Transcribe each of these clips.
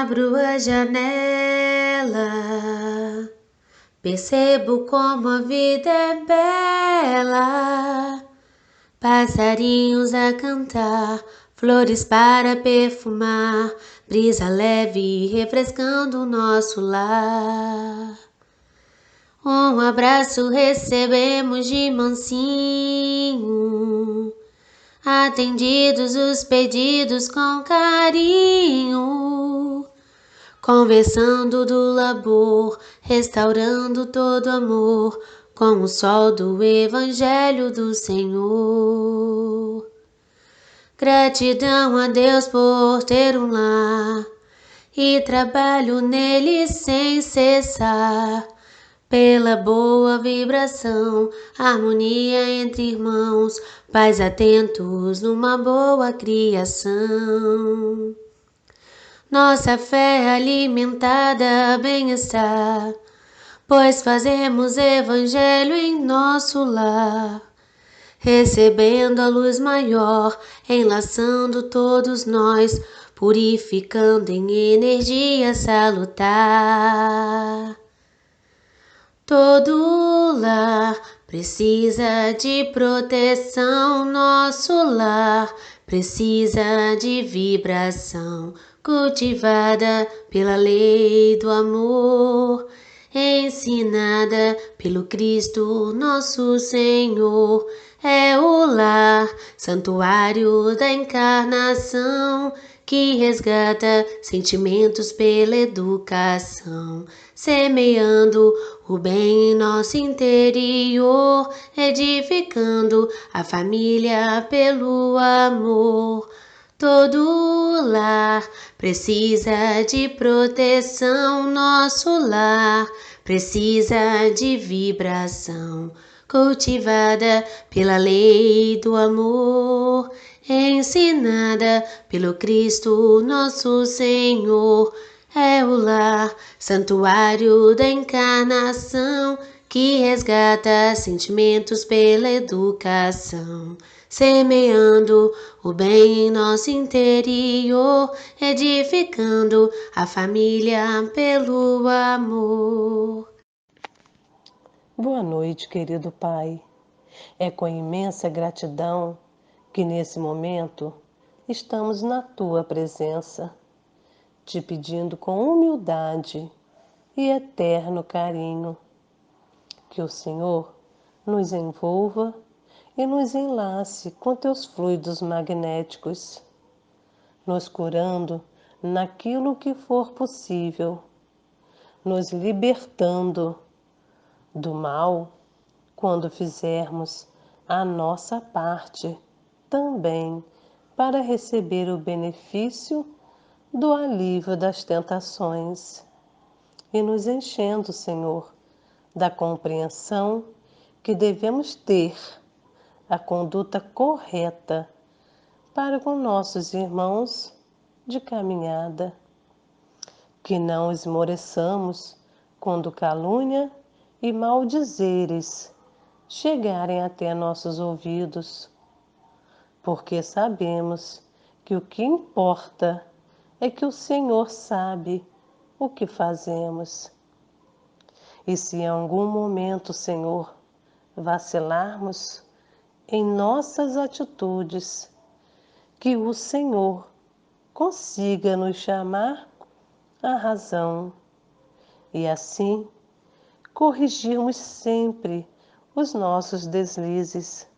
Abro a janela, percebo como a vida é bela. Passarinhos a cantar, flores para perfumar, brisa leve refrescando o nosso lar. Um abraço recebemos de mansinho, atendidos os pedidos com carinho, conversando do labor, restaurando todo amor, com o sol do Evangelho do Senhor. Gratidão a Deus por ter um lar, e trabalho nele sem cessar, pela boa vibração, harmonia entre irmãos, pais atentos numa boa criação. Nossa fé alimentada bem-estar, pois fazemos evangelho em nosso lar, recebendo a luz maior, enlaçando todos nós, purificando em energia salutar. Todo lar precisa de proteção, nosso lar precisa de vibração, cultivada pela lei do amor, ensinada pelo Cristo nosso Senhor. É o lar, santuário da encarnação, que resgata sentimentos pela educação, semeando o bem em nosso interior, edificando a família pelo amor. Todo lar precisa de proteção, nosso lar precisa de vibração, cultivada pela lei do amor, ensinada pelo Cristo nosso Senhor. É o lar, santuário da encarnação, que resgata sentimentos pela educação, semeando o bem em nosso interior, edificando a família pelo amor. Boa noite, querido Pai. É com imensa gratidão que nesse momento estamos na Tua presença, te pedindo com humildade e eterno carinho que o Senhor nos envolva e nos enlace com Teus fluidos magnéticos, nos curando naquilo que for possível, nos libertando do mal quando fizermos a nossa parte também para receber o benefício do alívio das tentações e nos enchendo, Senhor, da compreensão que devemos ter a conduta correta para com nossos irmãos de caminhada, que não esmoreçamos quando calúnia e maldizeres chegarem até nossos ouvidos, porque sabemos que o que importa é que o Senhor sabe o que fazemos. E se em algum momento, Senhor, vacilarmos em nossas atitudes, que o Senhor consiga nos chamar à razão e assim corrigirmos sempre os nossos deslizes.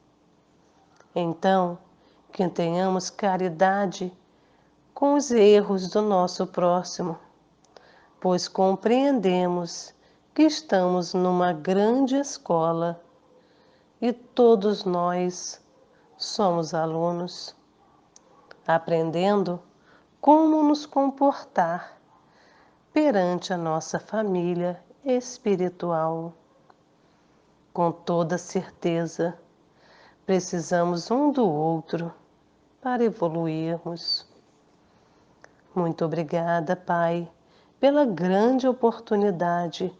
Então, que tenhamos caridade com os erros do nosso próximo, pois compreendemos que estamos numa grande escola e todos nós somos alunos, aprendendo como nos comportar perante a nossa família espiritual. Com toda certeza, precisamos um do outro para evoluirmos. Muito obrigada, Pai, pela grande oportunidade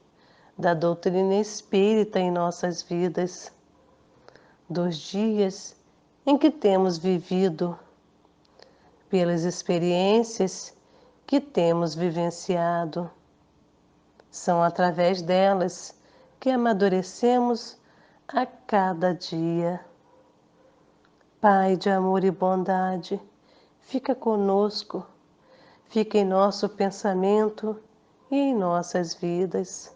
da doutrina espírita em nossas vidas, dos dias em que temos vivido, pelas experiências que temos vivenciado. São através delas que amadurecemos a cada dia. Pai de amor e bondade, fica conosco, fica em nosso pensamento e em nossas vidas.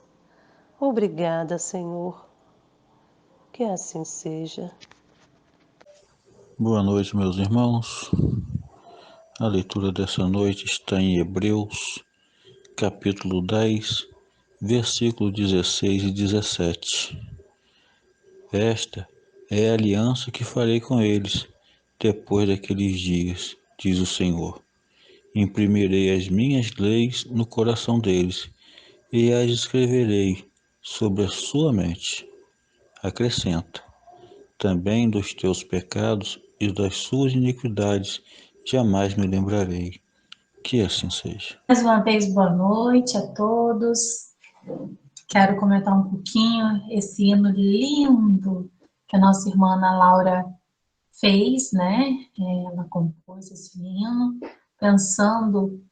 Obrigada, Senhor. Que assim seja. Boa noite, meus irmãos. A leitura dessa noite está em Hebreus, capítulo 10, versículos 16 e 17. Esta é a aliança que farei com eles depois daqueles dias, diz o Senhor. Imprimirei as minhas leis no coração deles e as escreverei sobre a sua mente. Acrescenta: também dos teus pecados e das suas iniquidades jamais me lembrarei. Que assim seja. Mais uma vez, boa noite a todos. Quero comentar um pouquinho esse hino lindo que a nossa irmã Ana Laura fez, né? Ela compôs esse hino pensando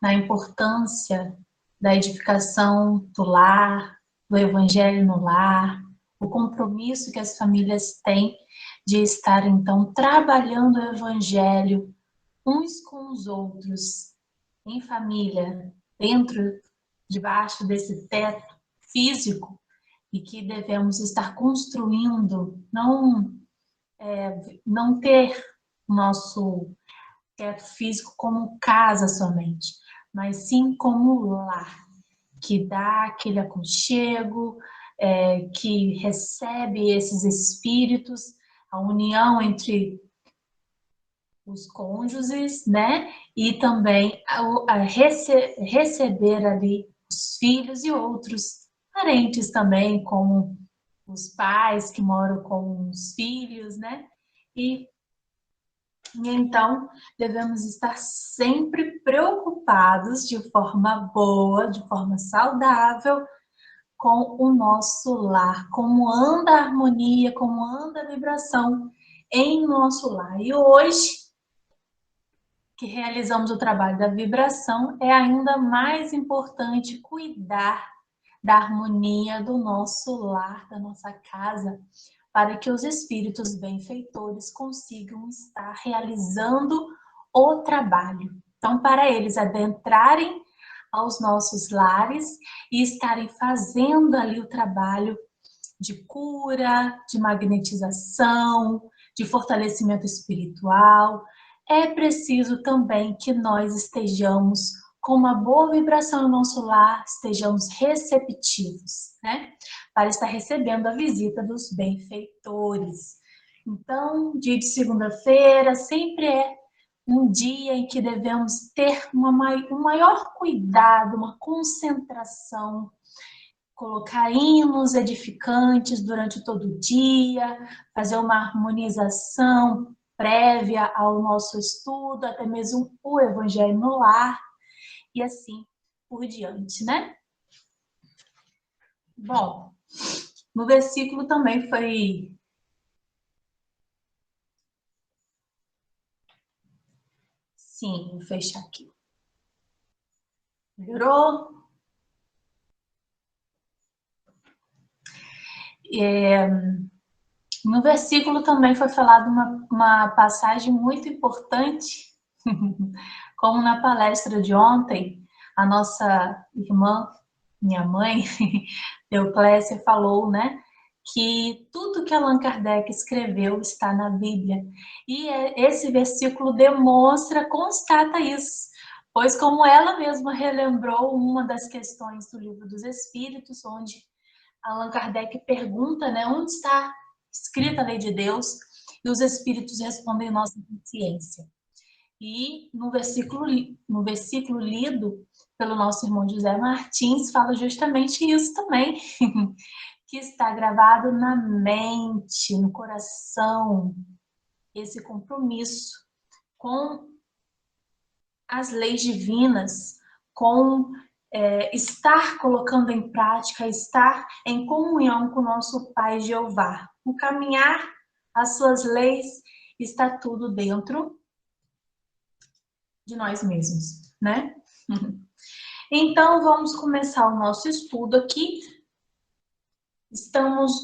na importância da edificação do lar, do evangelho no lar, o compromisso que as famílias têm de estar, então, trabalhando o evangelho uns com os outros, em família, debaixo desse teto físico, e que devemos estar construindo, não ter nosso teto físico como casa somente, mas sim como lar, que dá aquele aconchego, que recebe esses espíritos, a união entre os cônjuges, né? E também receber ali os filhos e outros parentes também, como os pais que moram com os filhos, né? E então devemos estar sempre preocupados de forma boa, de forma saudável, com o nosso lar, como anda a harmonia, como anda a vibração em nosso lar. E hoje, que realizamos o trabalho da vibração, é ainda mais importante cuidar da harmonia do nosso lar, da nossa casa, para que os espíritos benfeitores consigam estar realizando o trabalho. Então, para eles adentrarem aos nossos lares e estarem fazendo ali o trabalho de cura, de magnetização, de fortalecimento espiritual, é preciso também que nós estejamos com uma boa vibração no nosso lar, estejamos receptivos, né? Para estar recebendo a visita dos benfeitores. Então, dia de segunda-feira sempre é um dia em que devemos ter um maior cuidado, uma concentração, colocar hinos edificantes durante todo o dia, fazer uma harmonização prévia ao nosso estudo, até mesmo o Evangelho no lar, e assim por diante, né? Bom, no versículo também foi... Sim, vou fechar aqui. Melhorou? No versículo também foi falada uma passagem muito importante, como na palestra de ontem, a nossa irmã, minha mãe, Euclésia, falou, né, que tudo que Allan Kardec escreveu está na Bíblia. E esse versículo demonstra, constata isso, pois como ela mesma relembrou uma das questões do Livro dos Espíritos, onde Allan Kardec pergunta, né, onde está escrita a lei de Deus, e os Espíritos respondem nossa consciência. E no versículo lido pelo nosso irmão José Martins, fala justamente isso também, que está gravado na mente, no coração, esse compromisso com as leis divinas, com estar colocando em prática, estar em comunhão com o nosso Pai Jeová. O caminhar as suas leis está tudo dentro de nós mesmos, né? Então, vamos começar o nosso estudo aqui. Estamos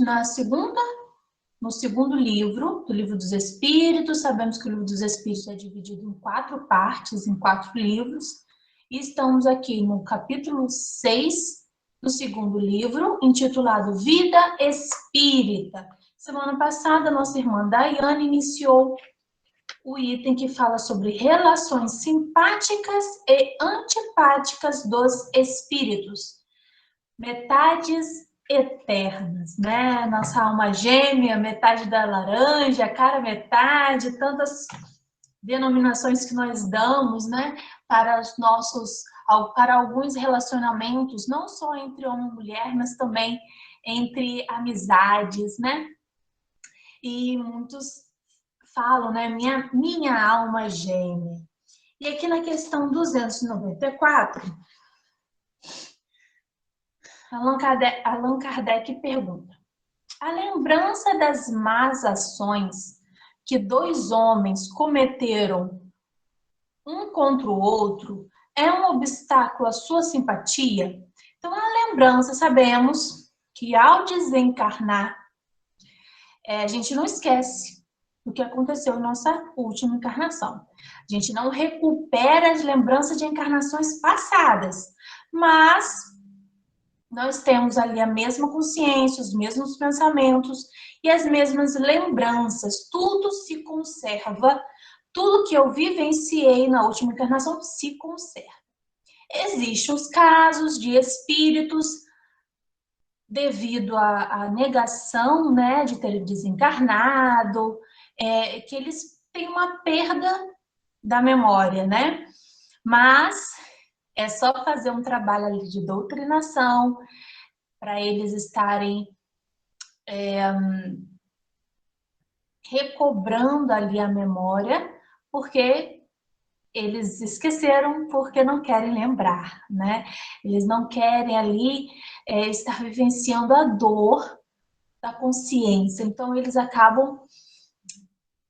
no segundo livro, do Livro dos Espíritos. Sabemos que o Livro dos Espíritos é dividido em 4 partes, em 4 livros. E estamos aqui no capítulo 6 do segundo livro, intitulado Vida Espírita. Semana passada, nossa irmã Daiane iniciou o item que fala sobre relações simpáticas e antipáticas dos espíritos. Metades eternas, né? Nossa alma gêmea, metade da laranja, cara metade, tantas denominações que nós damos, né? Para alguns relacionamentos, não só entre homem e mulher, mas também entre amizades, né? E muitos falam, né? Minha alma gêmea. E aqui na questão 294, Allan Kardec pergunta: a lembrança das más ações que 2 homens cometeram um contra o outro é um obstáculo à sua simpatia? Então, a lembrança, sabemos que ao desencarnar, a gente não esquece do que aconteceu em nossa última encarnação. A gente não recupera as lembranças de encarnações passadas, mas nós temos ali a mesma consciência, os mesmos pensamentos e as mesmas lembranças. Tudo se conserva, tudo que eu vivenciei na última encarnação se conserva. Existem os casos de espíritos, devido à negação, né, de ter desencarnado, que eles têm uma perda da memória, né? Mas é só fazer um trabalho ali de doutrinação para eles estarem recobrando ali a memória, porque eles esqueceram, porque não querem lembrar, né? Eles não querem ali estar vivenciando a dor da consciência. Então, eles acabam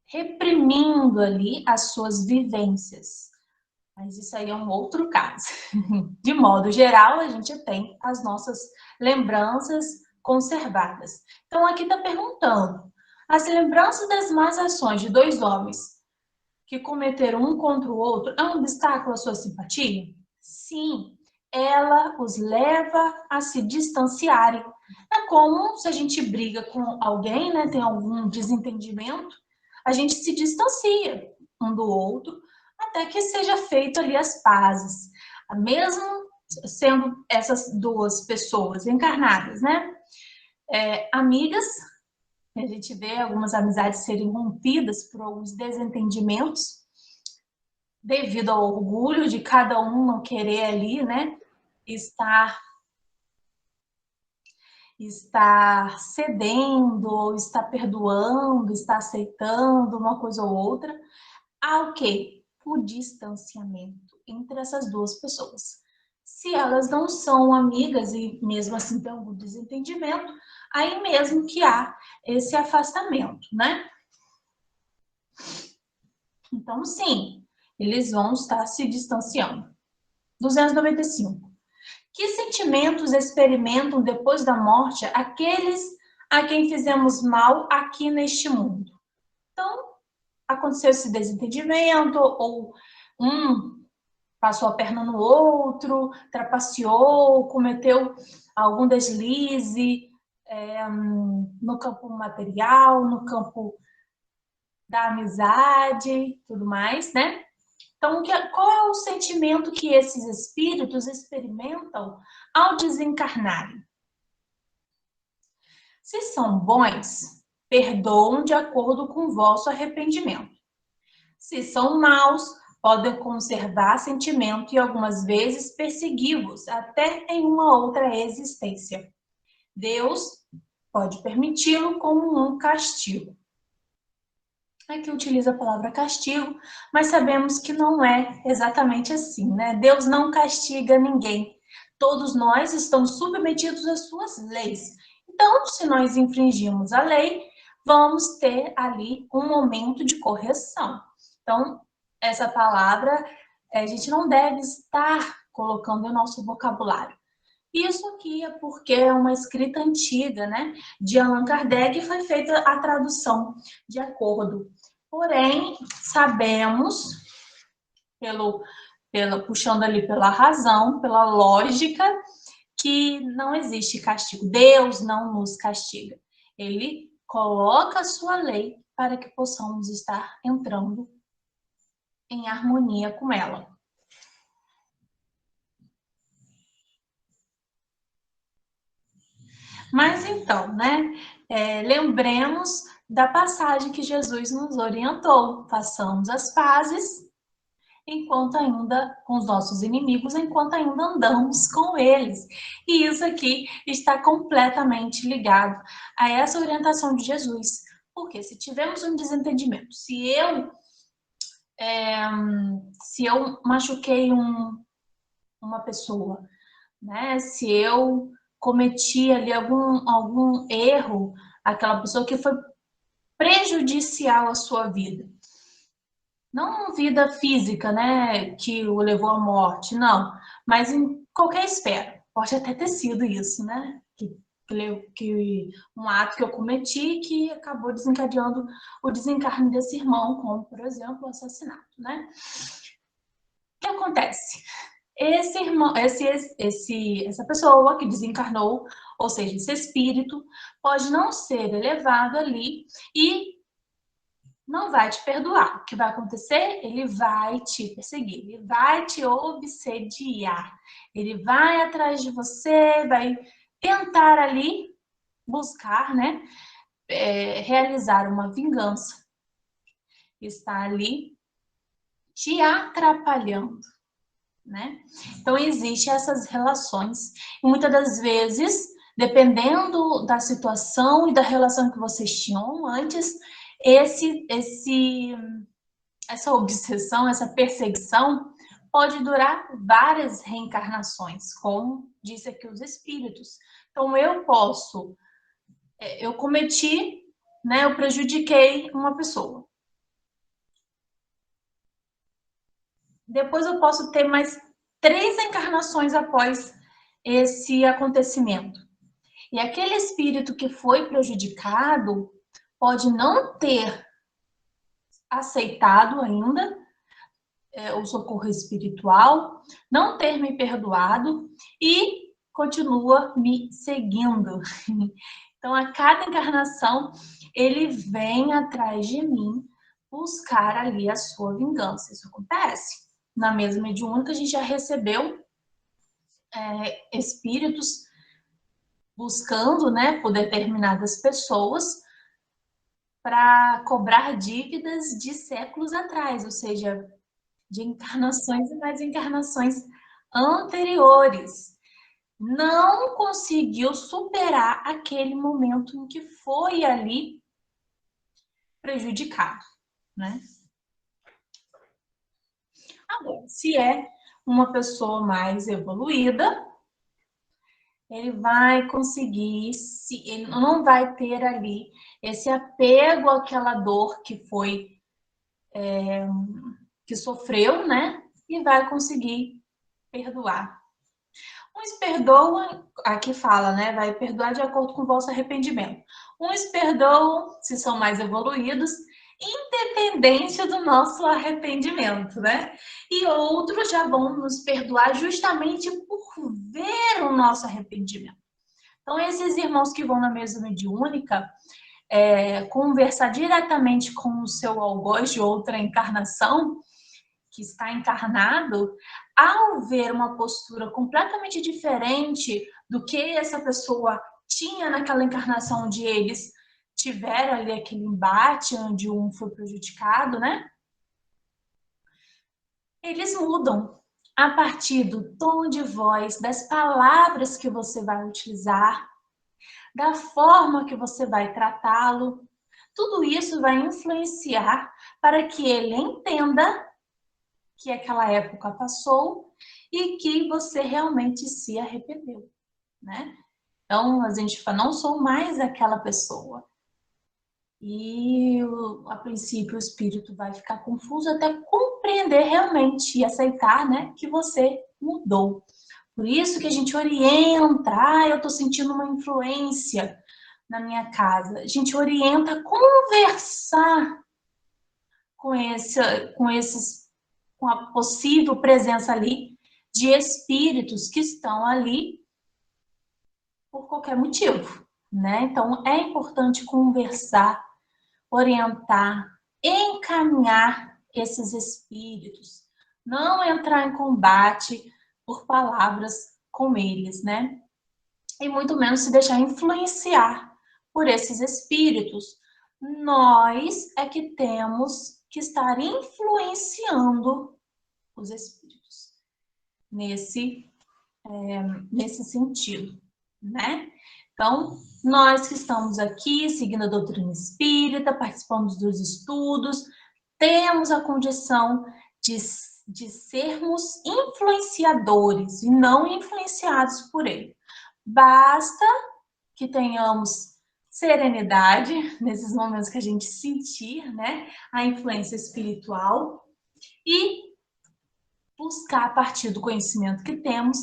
reprimindo ali as suas vivências. Mas isso aí é um outro caso. De modo geral, a gente tem as nossas lembranças conservadas. Então, aqui está perguntando: as lembranças das más ações de 2 homens que cometeram um contra o outro é um obstáculo à sua simpatia? Sim, ela os leva a se distanciarem. É como se a gente briga com alguém, né, tem algum desentendimento, a gente se distancia um do outro, até que seja feito ali as pazes. Mesmo sendo essas 2 pessoas encarnadas, né, amigas, a gente vê algumas amizades serem rompidas por alguns desentendimentos, devido ao orgulho de cada um não querer ali, né, estar cedendo, ou estar perdoando, estar aceitando uma coisa ou outra. Há o quê? O distanciamento entre essas 2 pessoas. Se elas não são amigas e mesmo assim tem algum desentendimento, aí mesmo que há esse afastamento, né? Então, sim, eles vão estar se distanciando. 295. Que sentimentos experimentam depois da morte aqueles a quem fizemos mal aqui neste mundo? Então, aconteceu esse desentendimento, ou um passou a perna no outro, trapaceou, cometeu algum deslize no campo material, no campo da amizade, tudo mais, né? Então, qual é o sentimento que esses espíritos experimentam ao desencarnarem? Se são bons, perdoam de acordo com o vosso arrependimento. Se são maus, podem conservar sentimento e algumas vezes persegui-vos até em uma outra existência. Deus pode permiti-lo como um castigo. Aqui utiliza a palavra castigo, mas sabemos que não é exatamente assim, né? Deus não castiga ninguém. Todos nós estamos submetidos às suas leis. Então, se nós infringimos a lei, vamos ter ali um momento de correção. Então, essa palavra, a gente não deve estar colocando em nosso vocabulário. Isso aqui é porque é uma escrita antiga, né, de Allan Kardec, e foi feita a tradução de acordo. Porém, sabemos, puxando ali pela razão, pela lógica, que não existe castigo. Deus não nos castiga. Ele coloca a sua lei para que possamos estar entrando em harmonia com ela. Mas então, né, lembremos da passagem que Jesus nos orientou. Façamos as pazes enquanto ainda com os nossos inimigos, enquanto ainda andamos com eles. E isso aqui está completamente ligado a essa orientação de Jesus. Porque se tivermos um desentendimento, se eu machuquei uma pessoa, né? Se eu cometi ali algum erro, aquela pessoa que foi prejudicial à sua vida. Não vida física, né, que o levou à morte, não. Mas em qualquer esfera. Pode até ter sido isso, né? Que um ato que eu cometi que acabou desencadeando o desencarne desse irmão, como, por exemplo, o assassinato, né? O que acontece? Esse irmão, essa pessoa que desencarnou, ou seja, esse espírito, pode não ser elevado ali e não vai te perdoar. O que vai acontecer? Ele vai te perseguir, ele vai te obsediar, ele vai atrás de você, vai tentar ali buscar, né, realizar uma vingança. Está ali te atrapalhando, né? Então, existem essas relações. E muitas das vezes, dependendo da situação e da relação que vocês tinham antes, essa obsessão, essa perseguição pode durar várias reencarnações, como disse aqui os espíritos. Então, eu cometi, né, eu prejudiquei uma pessoa. Depois eu posso ter mais 3 encarnações após esse acontecimento. E aquele espírito que foi prejudicado pode não ter aceitado ainda o socorro espiritual, não ter me perdoado e continua me seguindo. Então, a cada encarnação, ele vem atrás de mim buscar ali a sua vingança. Isso acontece. Na mesa mediúnica, a gente já recebeu espíritos buscando, né, por determinadas pessoas para cobrar dívidas de séculos atrás, ou seja, de encarnações e mais encarnações anteriores. Não conseguiu superar aquele momento em que foi ali prejudicado, né? Agora, se é uma pessoa mais evoluída, ele vai conseguir, ele não vai ter ali esse apego àquela dor que foi, que sofreu, né? E vai conseguir perdoar. Uns perdoam, aqui fala, né? Vai perdoar de acordo com o vosso arrependimento. Uns perdoam, se são mais evoluídos, independente do nosso arrependimento, né? E outros já vão nos perdoar justamente por ver o nosso arrependimento. Então, esses irmãos que vão na mesa mediúnica, conversar diretamente com o seu algoz de outra encarnação, que está encarnado, ao ver uma postura completamente diferente do que essa pessoa tinha naquela encarnação onde eles tiveram ali aquele embate, onde um foi prejudicado, né? Eles mudam a partir do tom de voz, das palavras que você vai utilizar, da forma que você vai tratá-lo. Tudo isso vai influenciar para que ele entenda que aquela época passou e que você realmente se arrependeu, né? Então, a gente fala, não sou mais aquela pessoa. E, a princípio, o espírito vai ficar confuso até compreender realmente e aceitar, né, que você mudou. Por isso que a gente orienta, eu estou sentindo uma influência na minha casa. A gente orienta a conversar com a possível presença ali de espíritos que estão ali por qualquer motivo, né? Então, é importante conversar, orientar, encaminhar esses espíritos, não entrar em combate por palavras com eles, né? E muito menos se deixar influenciar por esses espíritos. Nós é que temos que estar influenciando os espíritos nesse sentido, né? Então, nós que estamos aqui seguindo a doutrina espírita, participamos dos estudos, temos a condição de sermos influenciadores e não influenciados por ele. Basta que tenhamos serenidade nesses momentos que a gente sentir, né, a influência espiritual e buscar a partir do conhecimento que temos,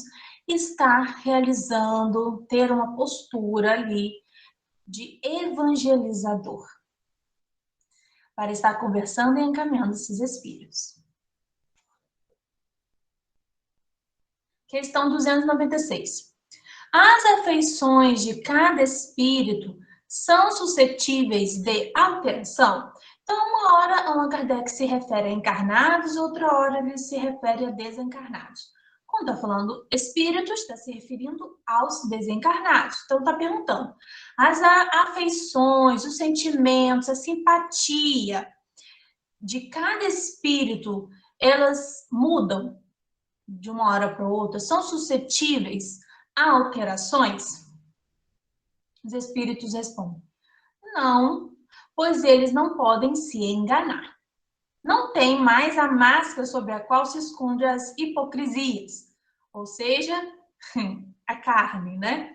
estar realizando, ter uma postura ali de evangelizador, para estar conversando e encaminhando esses espíritos. Questão 296. As afeições de cada espírito são suscetíveis de alteração? Então, uma hora Allan Kardec se refere a encarnados, outra hora ele se refere a desencarnados. Quando está falando espíritos, está se referindo aos desencarnados. Então, está perguntando, as afeições, os sentimentos, a simpatia de cada espírito, elas mudam de uma hora para outra? São suscetíveis a alterações? Os espíritos respondem, não, pois eles não podem se enganar. Não tem mais a máscara sobre a qual se esconde as hipocrisias, ou seja, a carne, né?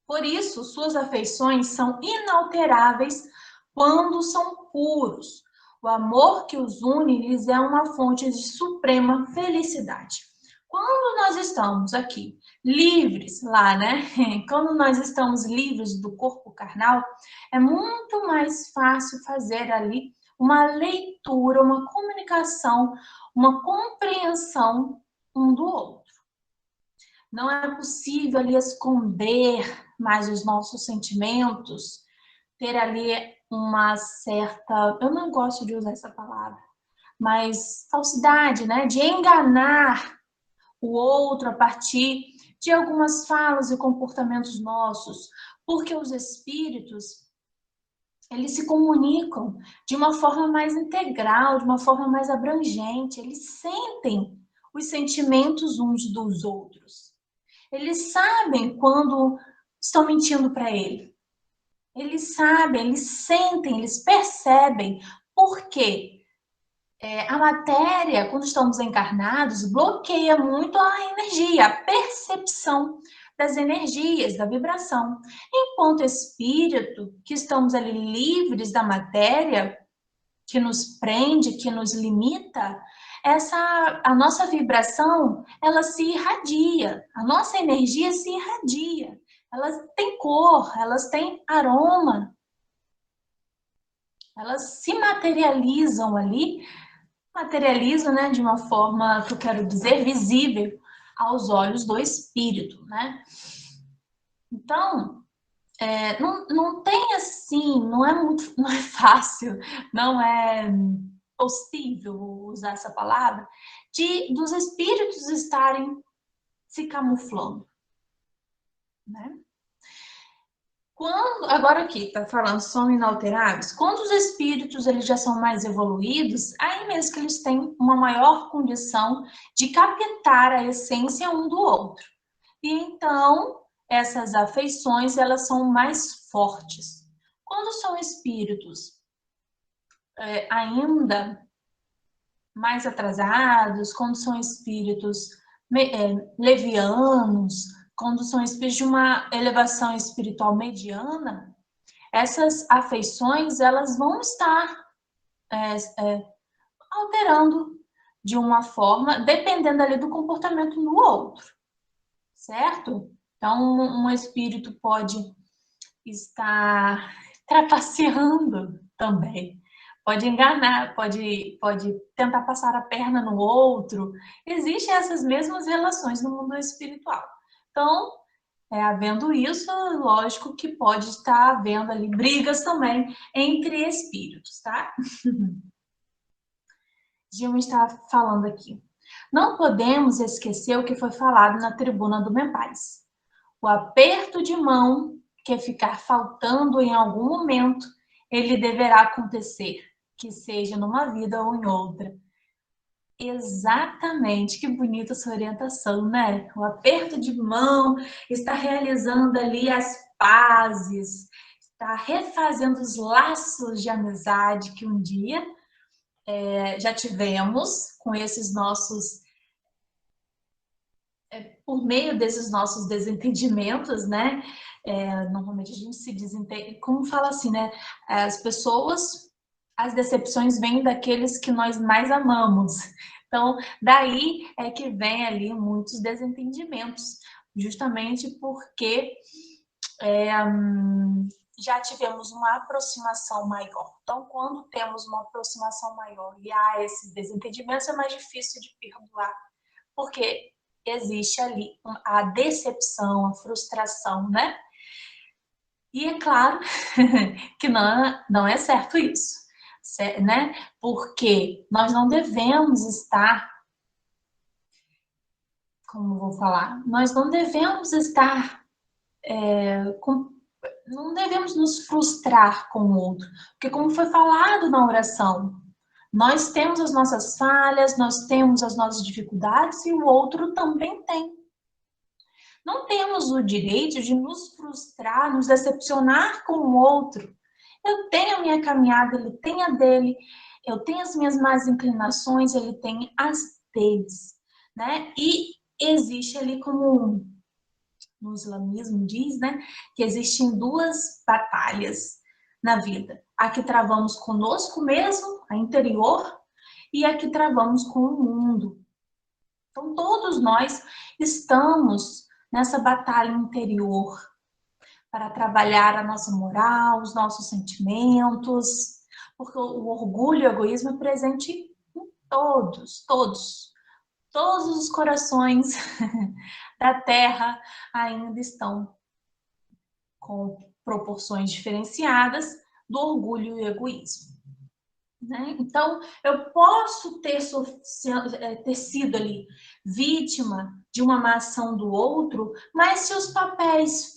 Por isso, suas afeições são inalteráveis quando são puros. O amor que os une lhes é uma fonte de suprema felicidade. Quando nós estamos aqui livres lá, né? Quando nós estamos livres do corpo carnal, é muito mais fácil fazer ali uma leitura, uma comunicação, uma compreensão um do outro. Não é possível ali esconder mais os nossos sentimentos, ter ali uma certa, eu não gosto de usar essa palavra, mas falsidade, né? De enganar o outro a partir de algumas falas e comportamentos nossos, porque os espíritos, eles se comunicam de uma forma mais integral, de uma forma mais abrangente, eles sentem os sentimentos uns dos outros. Eles sabem quando estão mentindo para ele. Eles sabem, eles sentem, eles percebem. Por quê? A matéria, quando estamos encarnados, bloqueia muito a energia, a percepção das energias, da vibração. Enquanto espírito, que estamos ali livres da matéria, que nos prende, que nos limita, a nossa vibração, ela se irradia, a nossa energia se irradia. Elas têm cor, elas têm aroma, elas se materializam ali, né, de uma forma, que eu quero dizer, visível aos olhos do espírito, né? Então, não tem assim, não é fácil, não é possível usar essa palavra, dos espíritos estarem se camuflando, né? Agora aqui, está falando, são inalteráveis. Quando os espíritos eles já são mais evoluídos, aí mesmo que eles têm uma maior condição de captar a essência um do outro. E então, essas afeições, elas são mais fortes. Quando são espíritos ainda mais atrasados, quando são espíritos levianos, quando são espíritos de uma elevação espiritual mediana, essas afeições, elas vão estar alterando de uma forma, dependendo ali do comportamento do outro, certo? Então, um espírito pode estar trapaceando também, pode enganar, pode tentar passar a perna no outro. Existem essas mesmas relações no mundo espiritual. Então, havendo isso, lógico que pode estar havendo ali brigas também entre espíritos, tá? Dilma está falando aqui. Não podemos esquecer o que foi falado na tribuna do Membais. O aperto de mão que ficar faltando em algum momento, ele deverá acontecer, que seja numa vida ou em outra. Exatamente, que bonita essa orientação, né? O aperto de mão, está realizando ali as pazes, está refazendo os laços de amizade que um dia já tivemos com esses nossos, por meio desses nossos desentendimentos, né? Normalmente a gente se desentende, como fala assim, né? As pessoas, as decepções vêm daqueles que nós mais amamos. Então, daí é que vem ali muitos desentendimentos, justamente porque já tivemos uma aproximação maior. Então, quando temos uma aproximação maior e há esses desentendimentos, é mais difícil de perdoar, porque existe ali a decepção, a frustração, né? E é claro que não é certo isso, né? Porque nós não devemos estar, como vou falar, nós não devemos estar não devemos nos frustrar com o outro, porque como foi falado na oração, nós temos as nossas falhas, nós temos as nossas dificuldades e o outro também tem. Não temos o direito de nos frustrar, nos decepcionar com o outro. Eu tenho a minha caminhada, ele tem a dele, eu tenho as minhas más inclinações, ele tem as deles, né? E existe ali, como no islamismo diz, né, que existem duas batalhas na vida. A que travamos conosco mesmo, a interior, e a que travamos com o mundo. Então, todos nós estamos nessa batalha interior para trabalhar a nossa moral, os nossos sentimentos, porque o orgulho e o egoísmo é presente em todos os corações da Terra ainda estão com proporções diferenciadas do orgulho e egoísmo. Né? Então, eu posso ter sido ali vítima de uma má ação do outro, mas se os papéis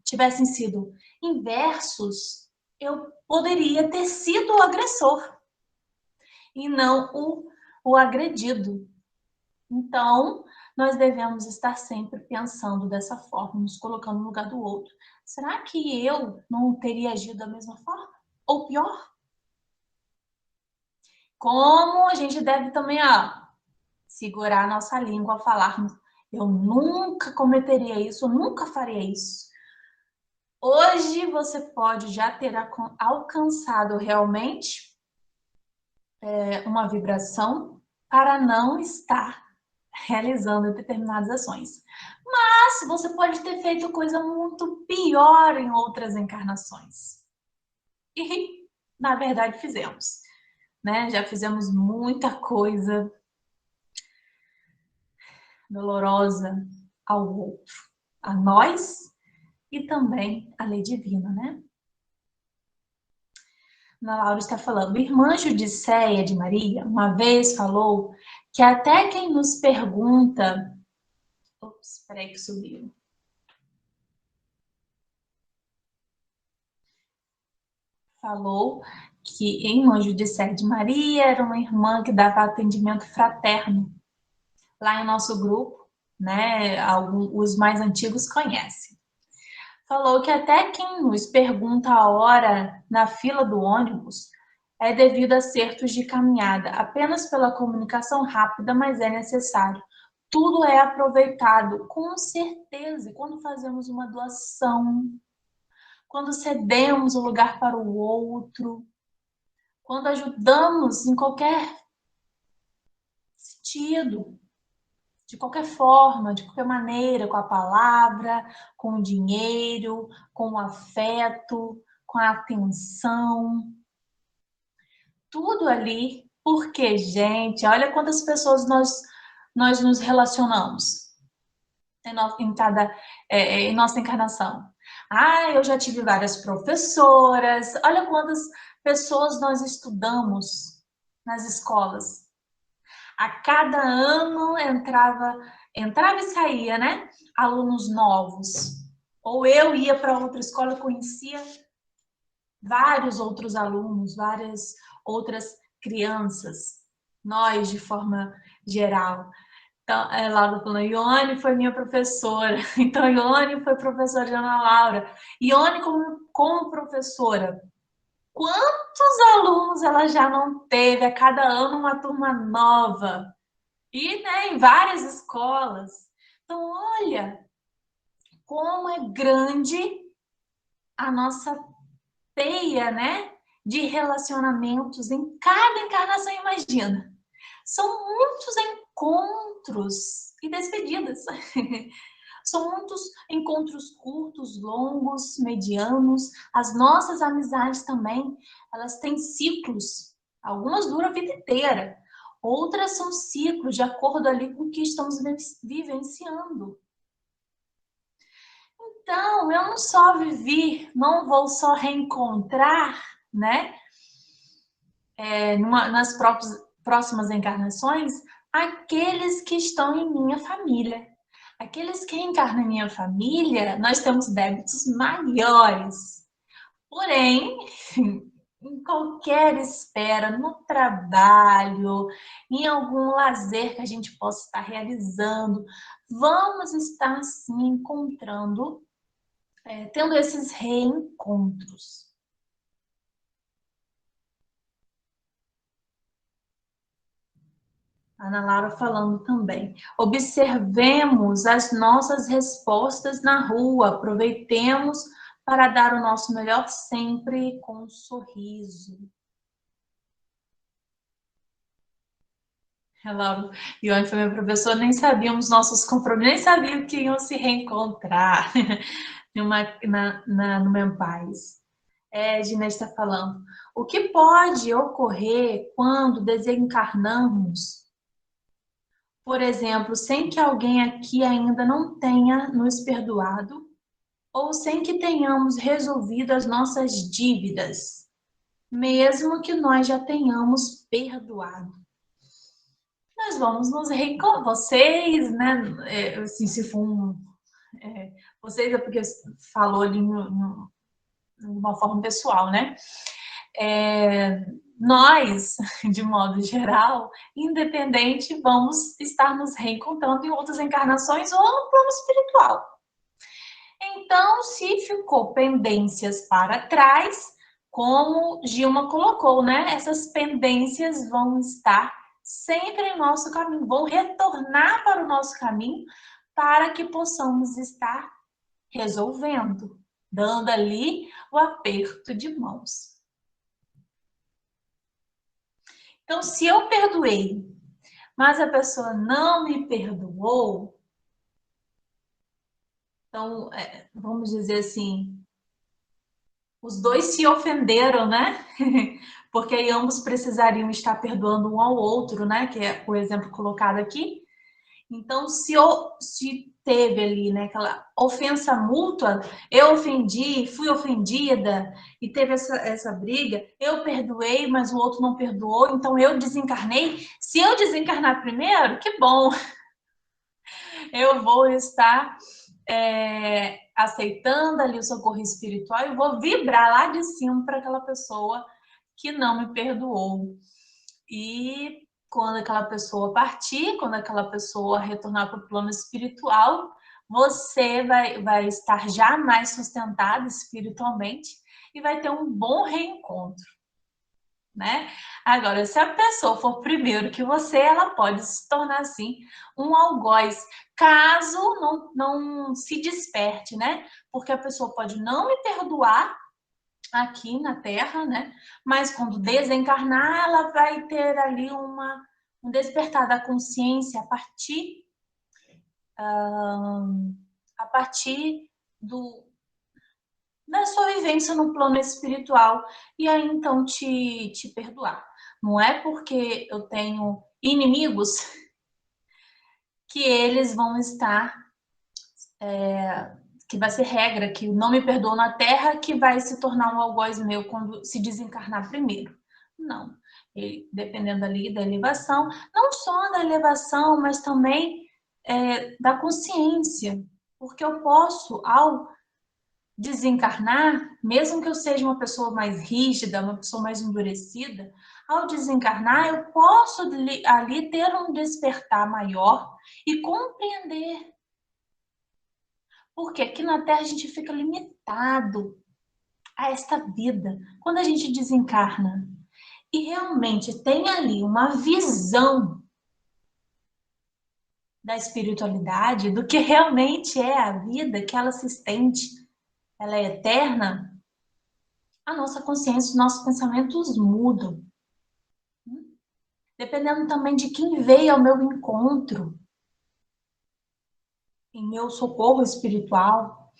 tivessem sido inversos, eu poderia ter sido o agressor e não o agredido. Então, nós devemos estar sempre pensando dessa forma, nos colocando no lugar do outro. Será que eu não teria agido da mesma forma? Ou pior? Como a gente deve também segurar a nossa língua ao falarmos, eu nunca cometeria isso, eu nunca faria isso. Hoje você pode já ter alcançado realmente uma vibração para não estar realizando determinadas ações. Mas você pode ter feito coisa muito pior em outras encarnações. E, na verdade, fizemos. Né? Já fizemos muita coisa dolorosa ao outro, a nós e também à lei divina, né? Ana Laura está falando, o irmã Judicéia de Maria uma vez falou que até quem nos pergunta... Ops, espera aí que subiu. Falou que irmã Judicéia de Maria era uma irmã que dava atendimento fraterno lá em nosso grupo, né? Os mais antigos conhecem. Falou que até quem nos pergunta a hora na fila do ônibus é devido a acertos de caminhada, apenas pela comunicação rápida, mas é necessário. Tudo é aproveitado, com certeza, quando fazemos uma doação, quando cedemos o lugar para o outro, quando ajudamos em qualquer sentido. De qualquer forma, de qualquer maneira, com a palavra, com o dinheiro, com o afeto, com a atenção. Tudo ali, porque, gente, olha quantas pessoas nós nos relacionamos em nossa encarnação. Eu já tive várias professoras, olha quantas pessoas nós estudamos nas escolas. A cada ano entrava e saía, né? Alunos novos. Ou eu ia para outra escola e conhecia vários outros alunos, várias outras crianças. Nós, de forma geral. Então, Laura falou, Ione foi minha professora. Então, Ione foi professora de Ana Laura. Ione como professora. Quantos alunos ela já não teve? A cada ano uma turma nova. E, né, em várias escolas. Então, olha como é grande a nossa teia, né, de relacionamentos em cada encarnação, imagina. São muitos encontros e despedidas. São muitos encontros curtos, longos, medianos. As nossas amizades também, elas têm ciclos. Algumas duram a vida inteira. Outras são ciclos de acordo ali com o que estamos vivenciando. Então, eu não só vivi, não vou só reencontrar, né? Nas próximas encarnações, aqueles que estão em minha família. Aqueles que reencarnam em minha família, nós temos débitos maiores. Porém, em qualquer esfera, no trabalho, em algum lazer que a gente possa estar realizando, vamos estar sim encontrando, tendo esses reencontros. Ana Laura falando também. Observemos as nossas respostas na rua, aproveitemos para dar o nosso melhor sempre com um sorriso. Ela, Ione foi minha professora, nem sabíamos nossos compromissos, nem sabíamos que iam se reencontrar no meu país. Ginete está falando. O que pode ocorrer quando desencarnamos? Por exemplo, sem que alguém aqui ainda não tenha nos perdoado ou sem que tenhamos resolvido as nossas dívidas, mesmo que nós já tenhamos perdoado. Nós vamos nos reencontrar, vocês, né? Assim, se for vocês é porque falou ali de uma forma pessoal, né? Nós, de modo geral, independente, vamos estar nos reencontrando em outras encarnações ou no plano espiritual. Então, se ficou pendências para trás, como Gilma colocou, né? Essas pendências vão estar sempre em nosso caminho, vão retornar para o nosso caminho para que possamos estar resolvendo, dando ali o aperto de mãos. Então, se eu perdoei, mas a pessoa não me perdoou, então, vamos dizer assim, os dois se ofenderam, né? Porque aí ambos precisariam estar perdoando um ao outro, né? Que é o exemplo colocado aqui. Então, se teve ali, né, aquela ofensa mútua, eu ofendi, fui ofendida e teve essa briga, eu perdoei, mas o outro não perdoou, então eu desencarnei. Se eu desencarnar primeiro, que bom! Eu vou estar aceitando ali o socorro espiritual e vou vibrar lá de cima para aquela pessoa que não me perdoou. E quando aquela pessoa partir, quando aquela pessoa retornar para o plano espiritual, você vai estar já mais sustentado espiritualmente e vai ter um bom reencontro, né? Agora, se a pessoa for primeiro que você, ela pode se tornar, assim, um algoz, caso não se desperte, né? Porque a pessoa pode não me perdoar aqui na Terra, né? Mas quando desencarnar, ela vai ter ali um despertar da consciência a partir da sua vivência no plano espiritual, e aí então te perdoar. Não é porque eu tenho inimigos que eles vão estar, que vai ser regra, que não me perdoam na Terra, que vai se tornar um algoz meu quando se desencarnar primeiro. Não. E, dependendo ali da elevação, não só da elevação, mas também da consciência. Porque eu posso, ao desencarnar, mesmo que eu seja uma pessoa mais rígida, uma pessoa mais endurecida, ao desencarnar, eu posso ali ter um despertar maior e compreender. Porque aqui na Terra a gente fica limitado a esta vida. Quando a gente desencarna e realmente tem ali uma visão da espiritualidade, do que realmente é a vida, que ela se estende, ela é eterna, a nossa consciência, os nossos pensamentos mudam. Dependendo também de quem veio ao meu encontro, em meu socorro espiritual,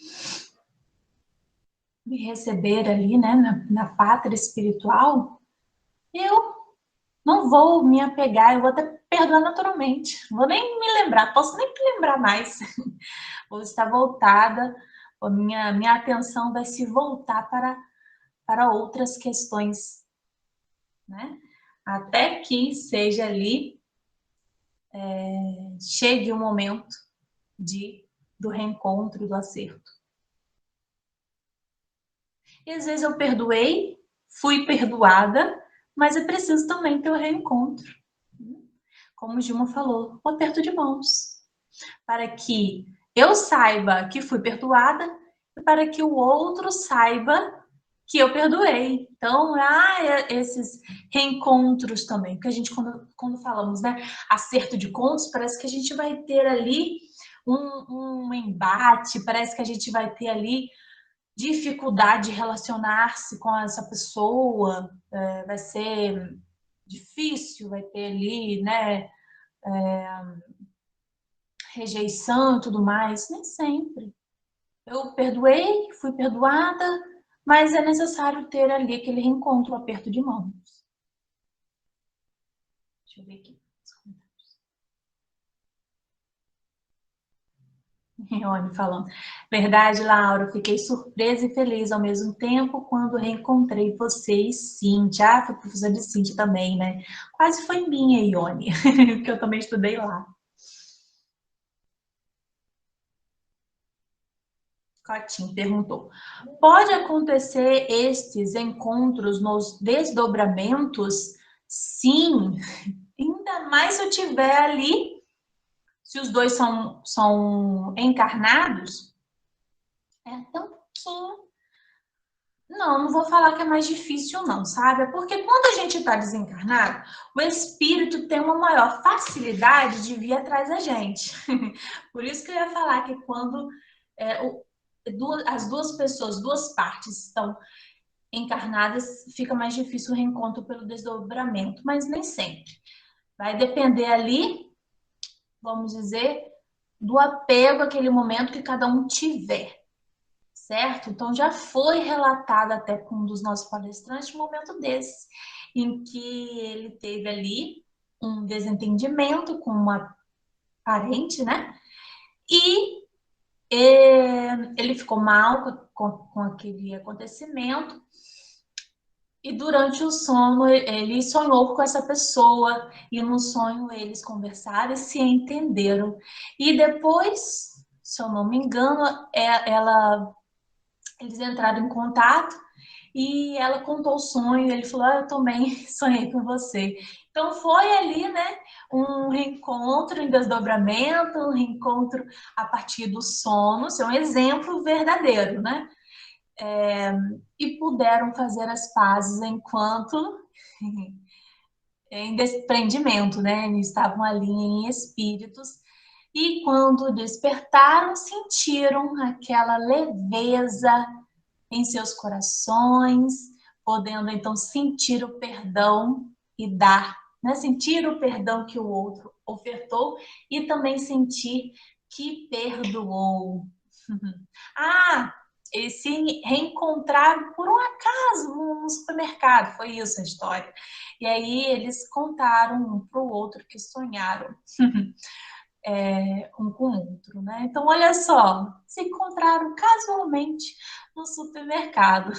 me receber ali, né, na pátria espiritual, eu não vou me apegar, eu vou até perdoar naturalmente. Não vou nem me lembrar, posso nem me lembrar mais. Vou estar voltada, a minha atenção vai se voltar para outras questões, né? Até que seja ali, chegue o momento do reencontro, do acerto. E às vezes eu perdoei, fui perdoada, mas é preciso também ter o reencontro. Como o Gilma falou, o aperto de mãos. Para que eu saiba que fui perdoada e para que o outro saiba que eu perdoei. Então, esses reencontros também. Porque a gente, quando falamos, né, acerto de contas, parece que a gente vai ter ali um embate, parece que a gente vai ter ali dificuldade de relacionar-se com essa pessoa, vai ser difícil, vai ter ali, né, rejeição e tudo mais. Nem sempre. Eu perdoei, fui perdoada, mas é necessário ter ali aquele reencontro, o aperto de mãos. Deixa eu ver aqui. Ione falando. Verdade, Laura, fiquei surpresa e feliz ao mesmo tempo quando reencontrei você e Cíntia. Foi professora de Cíntia também, né? Quase foi minha, Ione, porque eu também estudei lá. Cotinho perguntou. Pode acontecer estes encontros nos desdobramentos? Sim, ainda mais se eu tiver ali, se os dois são encarnados, é tão pouquinho. Não vou falar que é mais difícil não, sabe? Porque quando a gente está desencarnado, o espírito tem uma maior facilidade de vir atrás da gente. Por isso que eu ia falar que quando as duas pessoas, duas partes estão encarnadas, fica mais difícil o reencontro pelo desdobramento, mas nem sempre. Vai depender ali, vamos dizer, do apego àquele momento que cada um tiver, certo? Então já foi relatado até com um dos nossos palestrantes um momento desse, em que ele teve ali um desentendimento com uma parente, né? E ele ficou mal com aquele acontecimento. E durante o sono, ele sonhou com essa pessoa. E no sonho eles conversaram e se entenderam. E depois, se eu não me engano, eles entraram em contato e ela contou o sonho. Ele falou, eu também sonhei com você. Então foi ali, né, um reencontro em desdobramento, um reencontro a partir do sono. Isso é um exemplo verdadeiro, né? E puderam fazer as pazes enquanto em desprendimento, né? Eles estavam ali em espíritos e quando despertaram, sentiram aquela leveza em seus corações, podendo então sentir o perdão e dar né? Sentir o perdão que o outro ofertou e também sentir que perdoou. Ah, eles se reencontraram por um acaso no supermercado, foi isso a história. E aí eles contaram um para o outro que sonharam um com o outro, né? Então, olha só, se encontraram casualmente no supermercado.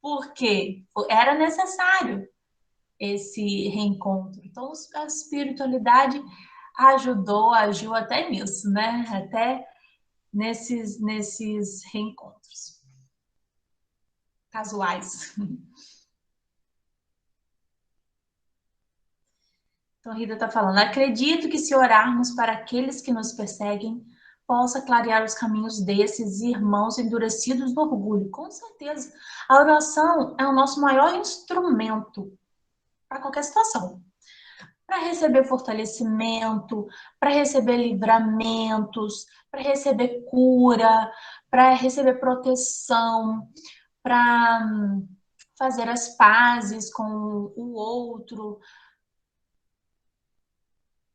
Por quê? Era necessário esse reencontro. Então, a espiritualidade agiu até nisso, né? Até nesses reencontros casuais. Então, a Rita está falando, acredito que se orarmos para aqueles que nos perseguem, possa clarear os caminhos desses irmãos endurecidos no orgulho. Com certeza, a oração é o nosso maior instrumento para qualquer situação. Para receber fortalecimento, para receber livramentos, para receber cura, para receber proteção, para fazer as pazes com o outro,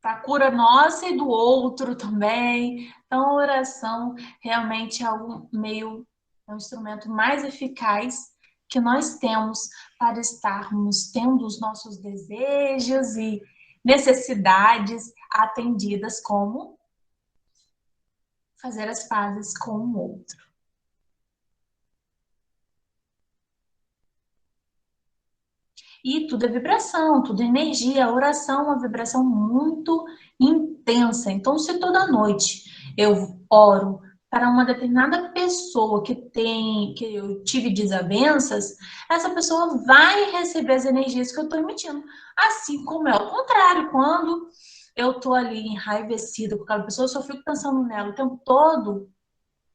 para a cura nossa e do outro também. Então, a oração realmente é um instrumento mais eficaz que nós temos para estarmos tendo os nossos desejos e necessidades atendidas, como fazer as pazes com o outro. E tudo é vibração, tudo é energia. A oração é uma vibração muito intensa. Então, se toda noite eu oro para uma determinada pessoa que eu tive desavenças, essa pessoa vai receber as energias que eu estou emitindo. Assim como é o contrário, quando eu estou ali enraivecida com aquela pessoa, se eu fico pensando nela o tempo todo,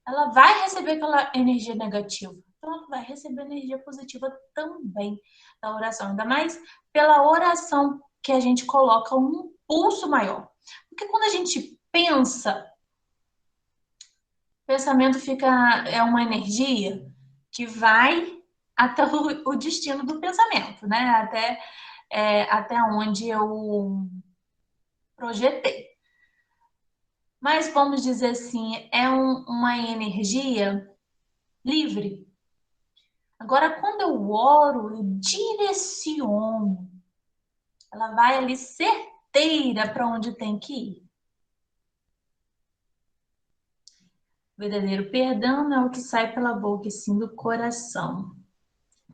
ela vai receber aquela energia negativa. Então, ela vai receber energia positiva também da oração. Ainda mais pela oração que a gente coloca um impulso maior. Porque quando a gente pensa, o pensamento é uma energia que vai até o destino do pensamento, né? Até onde eu projetei. Mas vamos dizer assim, é uma energia livre. Agora, quando eu oro, eu direciono. Ela vai ali certeira para onde tem que ir. O verdadeiro perdão não é o que sai pela boca, e sim do coração.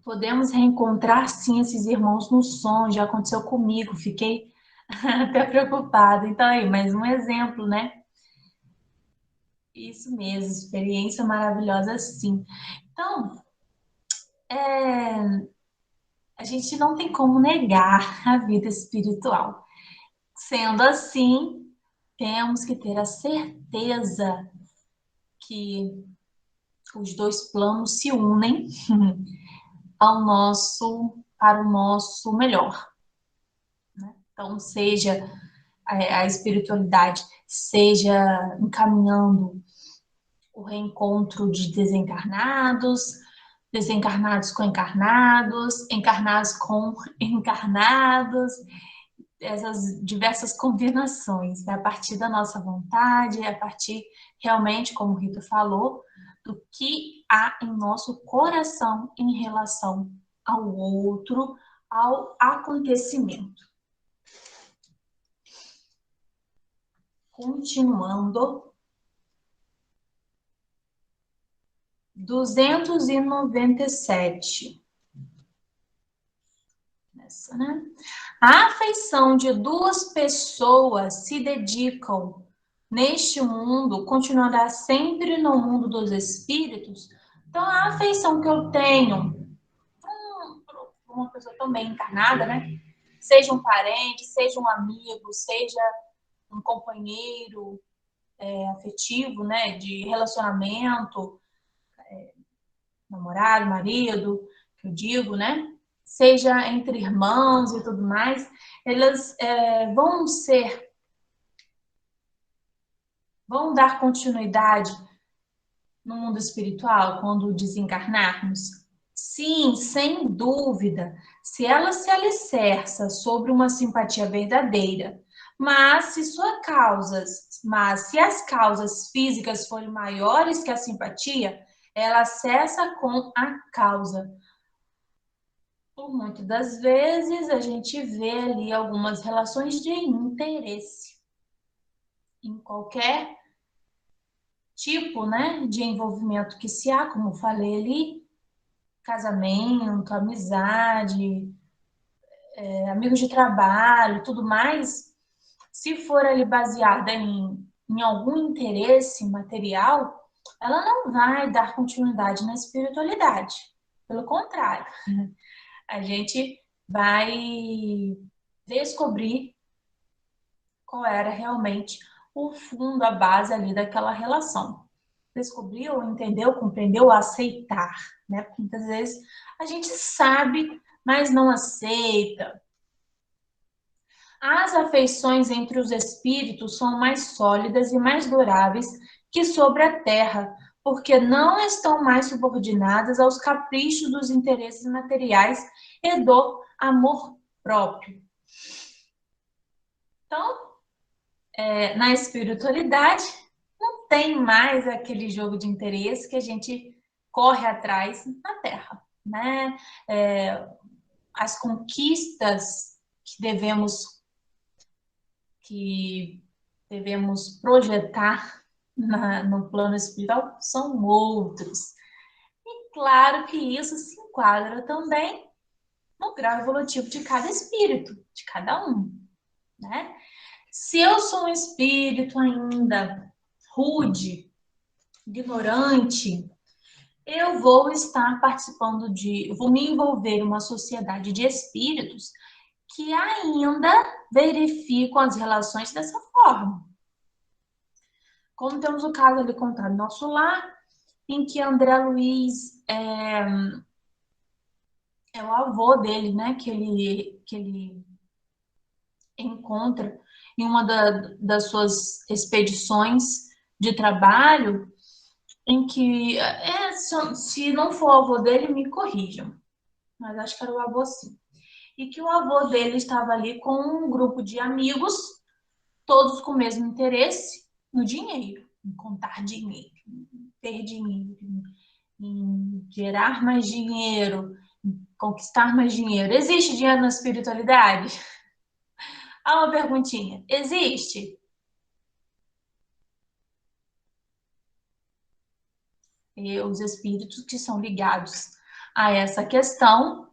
Podemos reencontrar, sim, esses irmãos no sonho. Já aconteceu comigo, fiquei até preocupada. Então, aí, mais um exemplo, né? Isso mesmo, experiência maravilhosa, sim. Então, a gente não tem como negar a vida espiritual. Sendo assim, temos que ter a certeza que os dois planos se unem para o nosso melhor. Então, seja a espiritualidade, seja encaminhando o reencontro de desencarnados, desencarnados com encarnados, encarnados com encarnados, essas diversas combinações, né? A partir da nossa vontade, a partir realmente, como o Rita falou, do que há em nosso coração em relação ao outro, ao acontecimento. Continuando. 297. Essa, né? A afeição de duas pessoas se dedicam neste mundo continuará sempre no mundo dos espíritos. Então, a afeição que eu tenho por uma pessoa também encarnada, né? Seja um parente, seja um amigo, seja um companheiro afetivo, né? De relacionamento, namorado, marido, que eu digo, né? Seja entre irmãos e tudo mais, elas vão dar continuidade no mundo espiritual quando desencarnarmos? Sim, sem dúvida, se ela se alicerça sobre uma simpatia verdadeira, mas se as causas físicas forem maiores que a simpatia, ela cessa com a causa. Por muitas das vezes, a gente vê ali algumas relações de interesse em qualquer tipo, né, de envolvimento que se há, como eu falei ali, casamento, amizade, amigos de trabalho, tudo mais, se for ali baseada em algum interesse material, ela não vai dar continuidade na espiritualidade. Pelo contrário, a gente vai descobrir qual era realmente o fundo, a base ali daquela relação. Descobrir ou entender, compreender ou aceitar, né? Porque muitas vezes a gente sabe, mas não aceita. As afeições entre os espíritos são mais sólidas e mais duráveis que sobre a terra, porque não estão mais subordinadas aos caprichos dos interesses materiais e do amor próprio. Então, na espiritualidade, não tem mais aquele jogo de interesse que a gente corre atrás na Terra, né? As conquistas que devemos projetar no plano espiritual são outros. E claro que isso se enquadra também no grau evolutivo de cada espírito, de cada um, né? Se eu sou um espírito ainda rude, ignorante, eu vou estar vou me envolver em uma sociedade de espíritos que ainda verificam as relações dessa forma. Como temos o caso ali contado no nosso lar, em que André Luiz é o avô dele, né, que ele encontra em uma das suas expedições de trabalho, em que, se não for o avô dele, me corrijam, mas acho que era o avô sim. E que o avô dele estava ali com um grupo de amigos, todos com o mesmo interesse no dinheiro, em contar dinheiro, em ter dinheiro, em gerar mais dinheiro, em conquistar mais dinheiro. Existe dinheiro na espiritualidade? Ah, uma perguntinha. Existe? E os espíritos que são ligados a essa questão,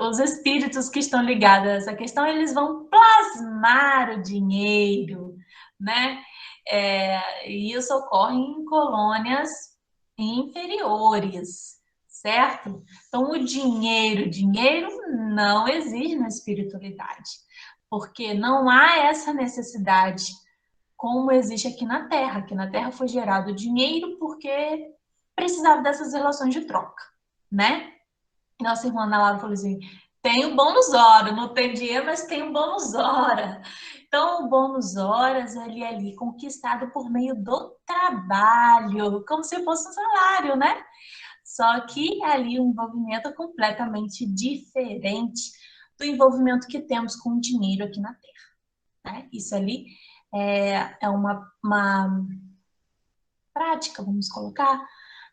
os espíritos que estão ligados a essa questão, eles vão plasmar o dinheiro, né? E isso ocorre em colônias inferiores, certo? Então, o dinheiro não existe na espiritualidade, porque não há essa necessidade como existe aqui na Terra. Aqui na Terra foi gerado dinheiro porque precisava dessas relações de troca, né? E nossa irmã Ana Laura falou assim, tem o bônus hora, não tem dinheiro, mas tem o bônus hora. Então, o bônus horas, ele é ali conquistado por meio do trabalho, como se fosse um salário, né? Só que ali o envolvimento é completamente diferente do envolvimento que temos com o dinheiro aqui na Terra, né? Isso ali é uma prática, vamos colocar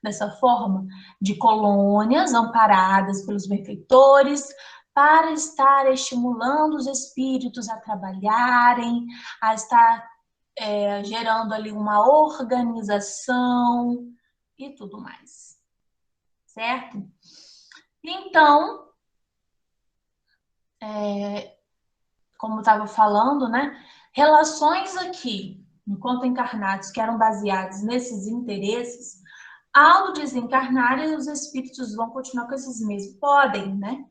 dessa forma, de colônias amparadas pelos benfeitores para estar estimulando os espíritos a trabalharem, a estar gerando ali uma organização e tudo mais, certo? Então, como eu estava falando, né? Relações aqui, enquanto encarnados, que eram baseadas nesses interesses, ao desencarnarem, os espíritos vão continuar com esses mesmos, podem, né?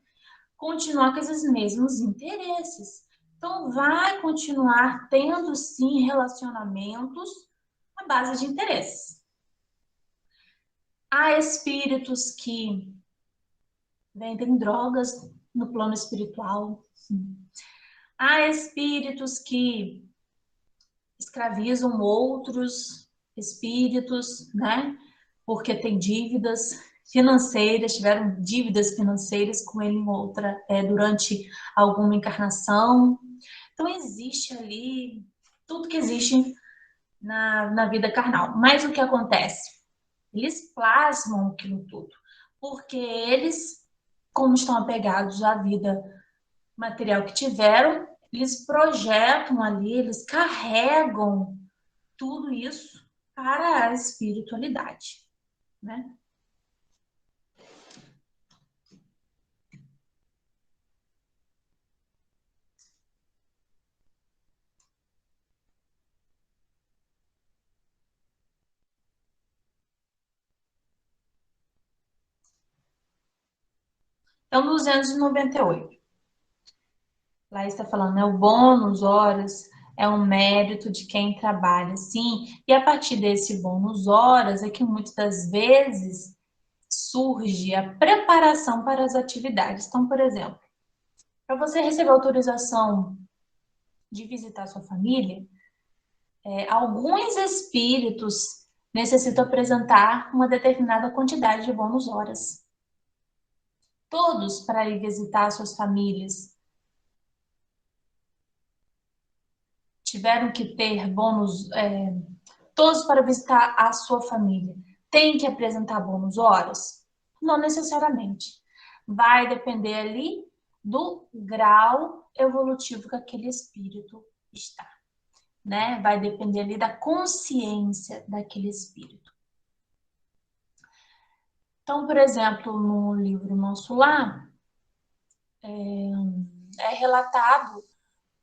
Continuar com esses mesmos interesses. Então, vai continuar tendo, sim, relacionamentos à base de interesses. Há espíritos que vendem drogas no plano espiritual. Há espíritos que escravizam outros espíritos, né? porque tem dívidas financeiras, tiveram dívidas financeiras com ele em outra, durante alguma encarnação. Então, existe ali tudo que existe na vida carnal. Mas o que acontece? Eles plasmam aquilo tudo, porque eles, como estão apegados à vida material que tiveram, eles projetam ali, eles carregam tudo isso para a espiritualidade, né? Então, 298. Lá está falando, né? O bônus horas é um mérito de quem trabalha, sim. E a partir desse bônus horas é que muitas das vezes surge a preparação para as atividades. Então, por exemplo, para você receber autorização de visitar sua família, alguns espíritos necessitam apresentar uma determinada quantidade de bônus horas. Todos para ir visitar suas famílias tiveram que ter bônus, todos para visitar a sua família. Tem que apresentar bônus horas? Não necessariamente. Vai depender ali do grau evolutivo que aquele espírito está, né? Vai depender ali da consciência daquele espírito. Então, por exemplo, no livro Nosso Lar, é relatado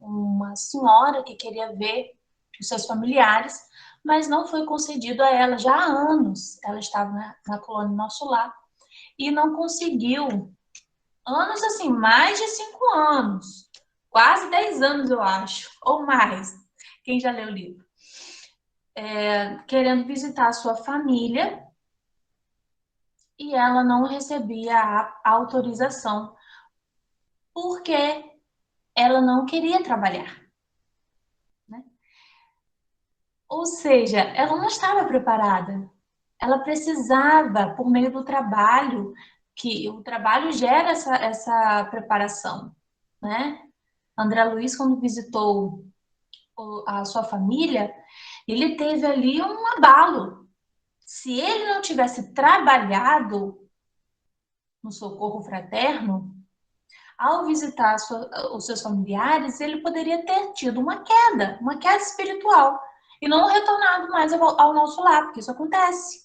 uma senhora que queria ver os seus familiares, mas não foi concedido a ela já há anos. Ela estava na colônia Nosso Lar e não conseguiu. Anos assim, mais de 5 anos. Quase 10 anos, eu acho. Ou mais. Quem já leu o livro. Querendo visitar a sua família e ela não recebia a autorização porque ela não queria trabalhar. Né? Ou seja, ela não estava preparada. Ela precisava, por meio do trabalho, que o trabalho gera essa preparação, né? André Luiz, quando visitou a sua família, ele teve ali um abalo. Se ele não tivesse trabalhado no socorro fraterno, ao visitar os seus familiares, ele poderia ter tido uma queda espiritual, e não retornado mais ao nosso lar, porque isso acontece.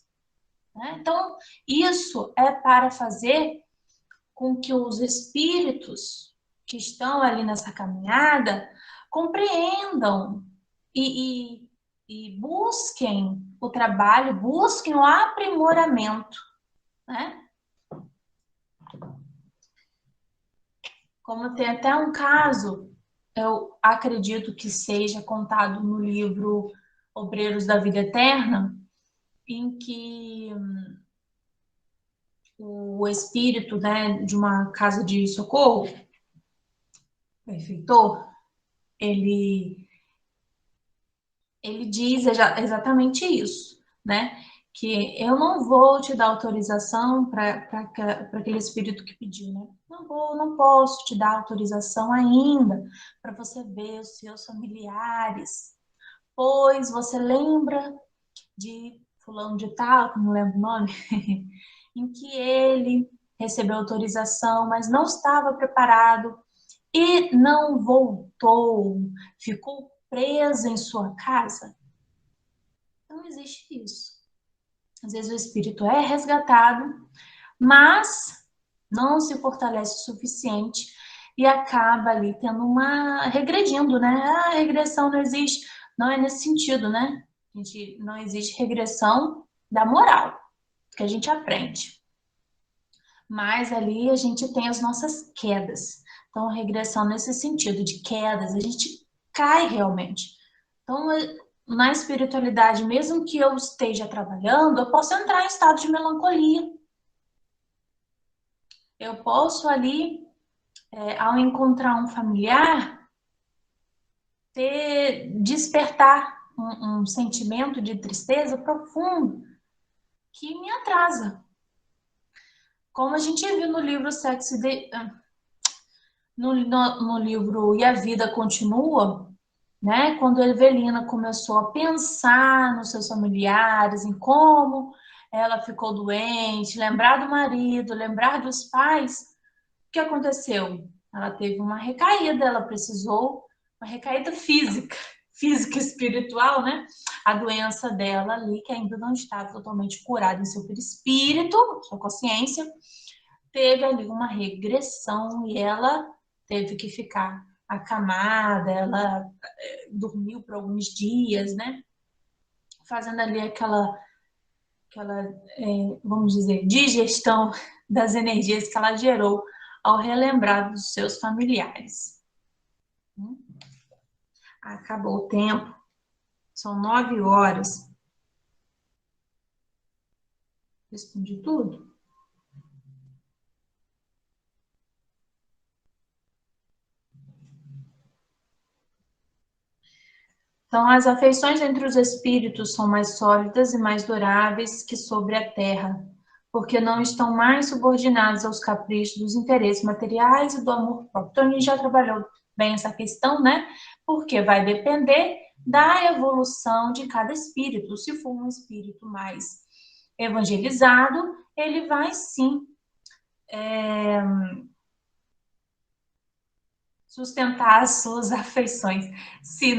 Né? Então, isso é para fazer com que os espíritos que estão ali nessa caminhada compreendam e busquem o trabalho, busquem o aprimoramento, né? Como tem até um caso, eu acredito que seja contado no livro Obreiros da Vida Eterna, em que o espírito, né, de uma casa de socorro, o benfeitor, ele diz exatamente isso, né? Que eu não vou te dar autorização para aquele espírito que pediu, né? Não posso te dar autorização ainda para você ver os seus familiares, pois você lembra de fulano de tal, que não lembro o nome, em que ele recebeu autorização, mas não estava preparado e não voltou, ficou preso em sua casa. Não existe isso. Às vezes o espírito é resgatado, mas não se fortalece o suficiente e acaba ali tendo regredindo, né? A regressão não existe. Não é nesse sentido, né? Não existe regressão da moral, que a gente aprende. Mas ali a gente tem as nossas quedas. Então, regressão nesse sentido de quedas, a gente cai realmente. Então, na espiritualidade, mesmo que eu esteja trabalhando, eu posso entrar em estado de melancolia. Eu posso ali, ao encontrar um familiar, despertar um sentimento de tristeza profundo. que me atrasa. Como a gente viu no livro Sexo e no livro E a Vida Continua, né? Quando a Evelina começou a pensar nos seus familiares, em como ela ficou doente, lembrar do marido, lembrar dos pais, o que aconteceu? Ela teve uma recaída, ela precisou, uma recaída física e espiritual, né? A doença dela ali, que ainda não estava totalmente curada em seu perispírito, sua consciência, teve ali uma regressão e ela teve que ficar acamada, ela dormiu por alguns dias, né? Fazendo ali aquela vamos dizer, digestão das energias que ela gerou ao relembrar dos seus familiares. Acabou o tempo, são 9 horas. Respondi tudo? Então, as afeições entre os espíritos são mais sólidas e mais duráveis que sobre a terra, porque não estão mais subordinados aos caprichos dos interesses materiais e do amor próprio. Então, a gente já trabalhou bem essa questão, né? Porque vai depender da evolução de cada espírito. Se for um espírito mais evangelizado, ele vai sim sustentar as suas afeições. Se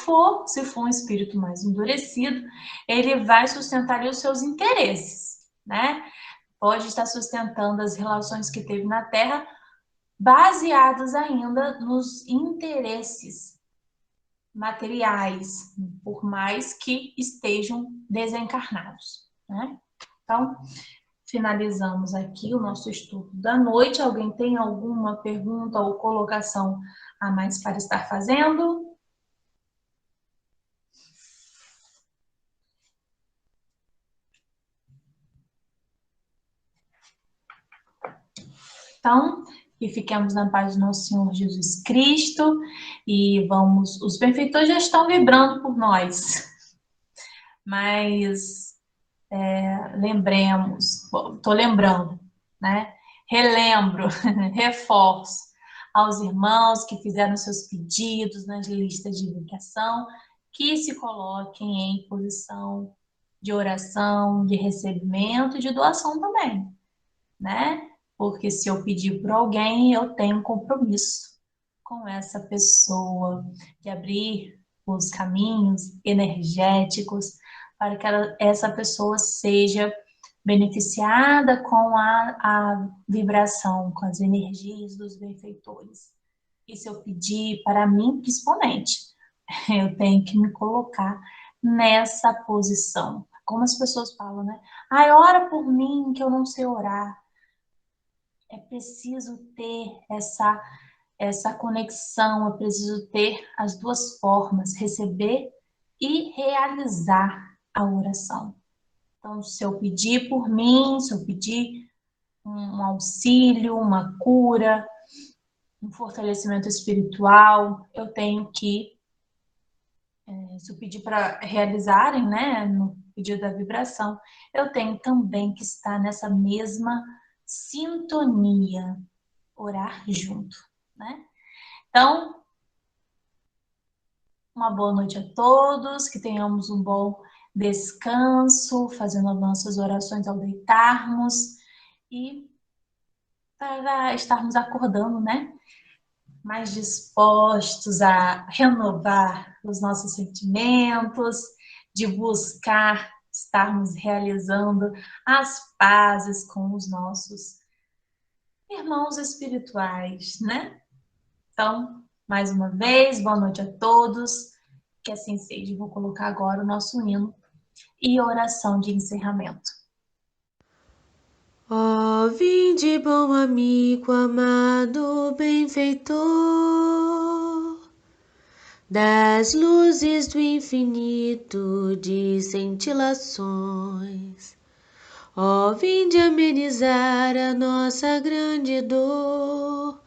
for um espírito mais endurecido, ele vai sustentar os seus interesses, né? Pode estar sustentando as relações que teve na Terra, baseadas ainda nos interesses materiais, por mais que estejam desencarnados, né? Então, finalizamos aqui o nosso estudo da noite. Alguém tem alguma pergunta ou colocação a mais para estar fazendo? Então, que fiquemos na paz do nosso Senhor Jesus Cristo e os benfeitores já estão vibrando por nós, mas lembremos, estou lembrando, né? Relembro, reforço aos irmãos que fizeram seus pedidos nas listas de vibração, que se coloquem em posição de oração, de recebimento e de doação também, né? Porque se eu pedir por alguém, eu tenho um compromisso com essa pessoa de abrir os caminhos energéticos para que essa pessoa seja beneficiada com a vibração, com as energias dos benfeitores. E se eu pedir para mim, principalmente, eu tenho que me colocar nessa posição. Como as pessoas falam, né? Ai, ora por mim que eu não sei orar. É preciso ter essa conexão, é preciso ter as duas formas, receber e realizar a oração. Então, se eu pedir por mim, se eu pedir um auxílio, uma cura, um fortalecimento espiritual, eu tenho que, se eu pedir para realizarem, né, no pedido da vibração, eu tenho também que estar nessa mesma sintonia, orar junto, né? Então, uma boa noite a todos, que tenhamos um bom descanso, fazendo as nossas orações ao deitarmos e para estarmos acordando, né? Mais dispostos a renovar os nossos sentimentos, de buscar estarmos realizando as pazes com os nossos irmãos espirituais, né? Então, mais uma vez, boa noite a todos, que assim seja. Vou colocar agora o nosso hino e oração de encerramento. Ó, vinde, bom amigo, amado benfeitor, das luzes do infinito de cintilações. Ó, vinde amenizar a nossa grande dor,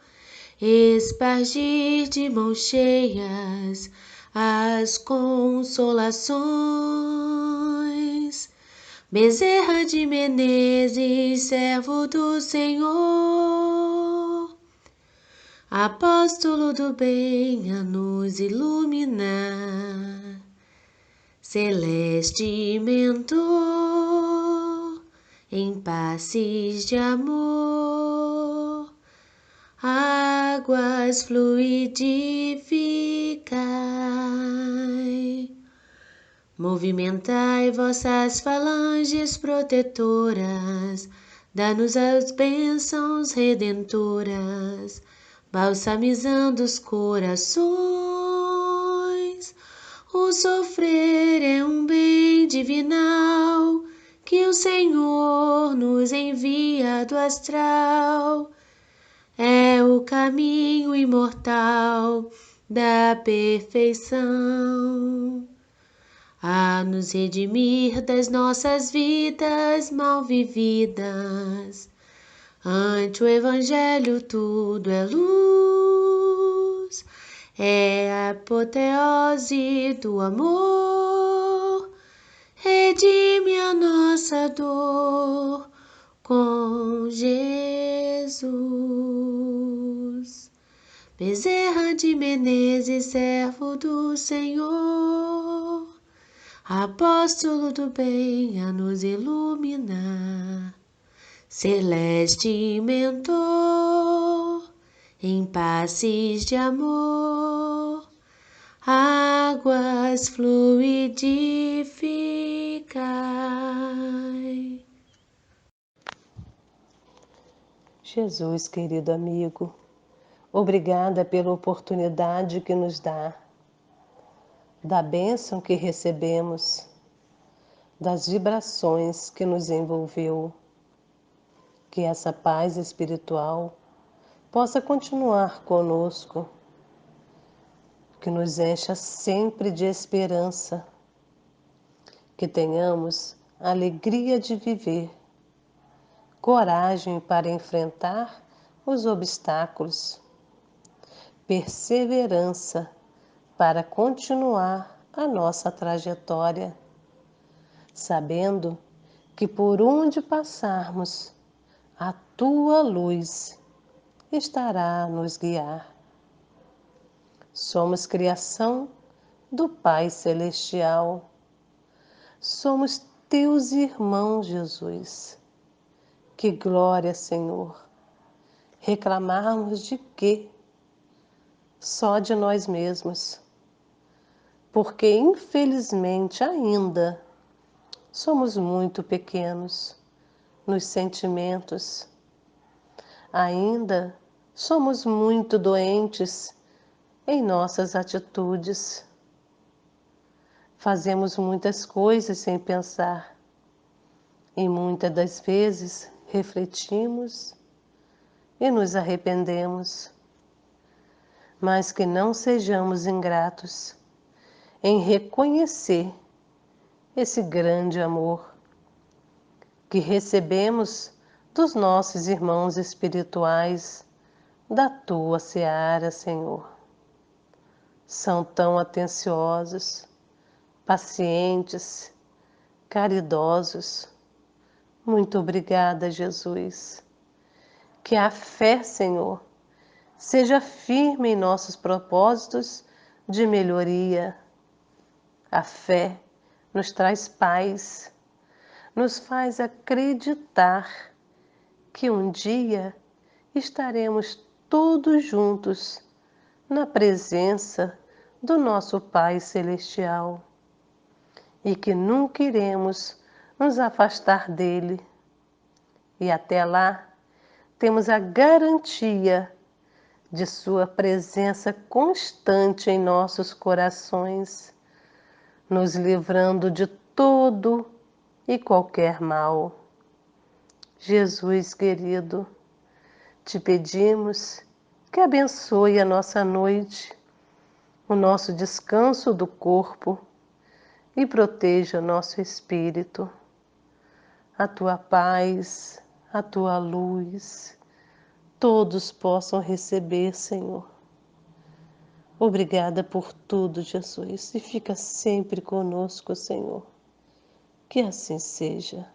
espargir de mãos cheias as consolações. Bezerra de Menezes, servo do Senhor, apóstolo do bem a nos iluminar, celeste mentor, em passes de amor, águas fluidificai. Movimentai vossas falanges protetoras, dá-nos as bênçãos redentoras, balsamizando os corações. O sofrer é um bem divinal, que o Senhor nos envia do astral. É o caminho imortal da perfeição, a nos redimir das nossas vidas mal vividas. Ante o Evangelho tudo é luz, é a apoteose do amor, redime a nossa dor com Jesus. Bezerra de Menezes, servo do Senhor, apóstolo do bem a nos iluminar, celeste mentor, em passes de amor, águas fluidificai. Jesus, querido amigo, obrigada pela oportunidade que nos dá, da bênção que recebemos, das vibrações que nos envolveu. Que essa paz espiritual possa continuar conosco, que nos encha sempre de esperança, que tenhamos a alegria de viver, coragem para enfrentar os obstáculos, perseverança para continuar a nossa trajetória, sabendo que por onde passarmos, a tua luz estará a nos guiar. Somos criação do Pai Celestial. Somos teus irmãos, Jesus. Que glória, Senhor! Reclamarmos de quê? Só de nós mesmos. Porque, infelizmente, ainda somos muito pequenos nos sentimentos. Ainda somos muito doentes em nossas atitudes. Fazemos muitas coisas sem pensar e muitas das vezes refletimos e nos arrependemos. Mas que não sejamos ingratos em reconhecer esse grande amor que recebemos dos nossos irmãos espirituais da tua seara, Senhor. São tão atenciosos, pacientes, caridosos. Muito obrigada, Jesus. Que a fé, Senhor, seja firme em nossos propósitos de melhoria. A fé nos traz paz, nos faz acreditar que um dia estaremos todos juntos na presença do nosso Pai Celestial e que nunca iremos nos afastar dele. E até lá temos a garantia de sua presença constante em nossos corações, nos livrando de todo e qualquer mal. Jesus querido, te pedimos que abençoe a nossa noite, o nosso descanso do corpo e proteja o nosso espírito. A tua paz, a tua luz, todos possam receber, Senhor. Obrigada por tudo, Jesus, e fica sempre conosco, Senhor. Que assim seja.